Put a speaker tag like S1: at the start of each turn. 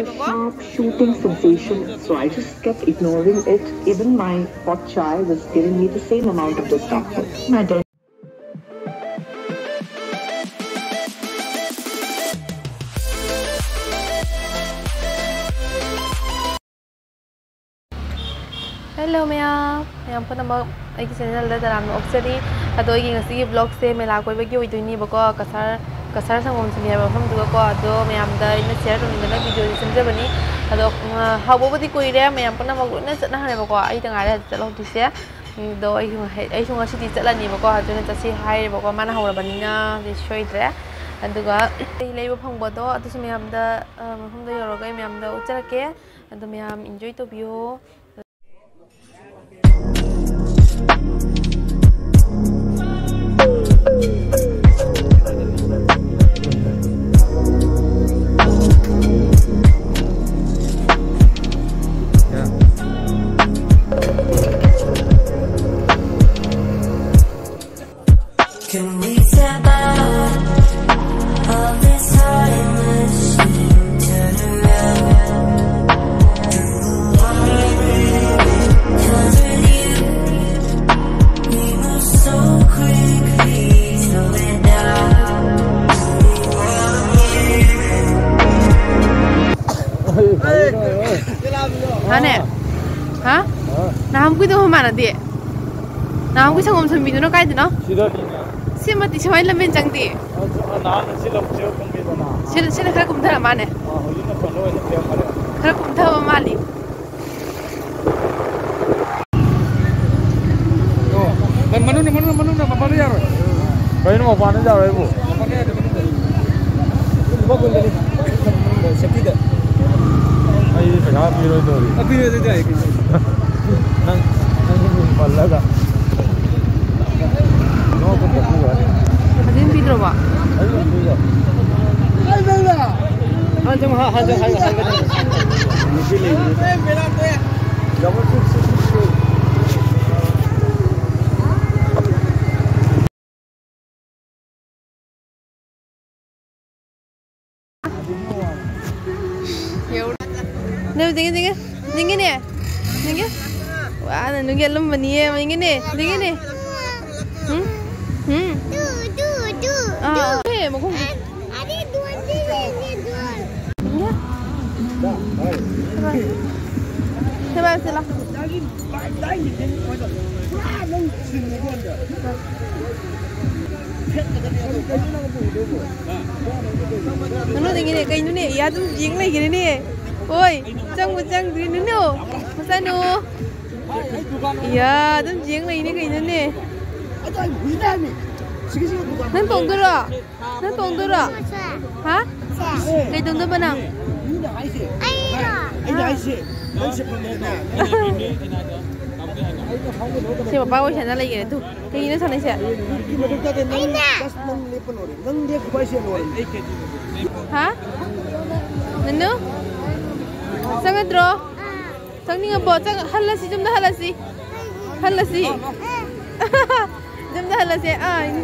S1: sharp shooting sensation, so I just kept ignoring it. Even my potchei was giving me the same amount of discomfort. My
S2: Hello Mela, pun nama lagi channel dah dalam oxydi. Atau lagi ngasih vlog se Mela kau bagi video ini bako Cachar sangomshumbi apa pun tu bako. Atau Mela dah ini share tu ni video ni semua bani. Atau hawa budi kau ini Mela pun nama guna cakna hari bako. Ayi tengah ada cakap di sini. Do ayi cuma sih cakap ni bako. Atau nanti cakap hari bako mana hawa bani na di show itu ya. Atau juga lagi pun bodo. Atau Mela dah pun dah yorogai Mela dah ucap ke. Atau Mela enjoy tu view. Ane, hah? Nah, aku itu mana dia? Nah, aku sangomshumbi itu nak kaya tu na? Siapa mati siapa yang lemben jang dia? Sila kerja kumpulan mana? Kerja kumpulan mana?
S3: Mana ya? Kau mau mana jauh ibu? Bagus ni. Siapa dia? Ayo sekarang biru tu. Biru tu dia. Nang pala dah. No pun tak boleh.
S2: Ada yang biru apa?
S3: Ayo biru. Ayo Mela. Hanjung. Mungkin ni. Mela tu ya. Jangan susah.
S2: Nih, dingin ya, dingin. Wah, nunggu lembut ni, dingin ni. Tu. Ah, hey, mau kong.
S4: Ada dua ni.
S2: Ya. Coba sila. Mana dingin ni? Kain ni, ya tu jing lagi ni. Oi, cang di ni no. Masa no. Iya, tu jing lagi ni kain ni. Nang tong tu lah. Hah? Kain tong tu mana? Si bapa kau sana lagi tu. Kayak gini sana siapa? Hah? Nenu? Sangat dro? Sang ni apa? Sang halasi, jom dah halasi. Jom dah halasi. Ah ini.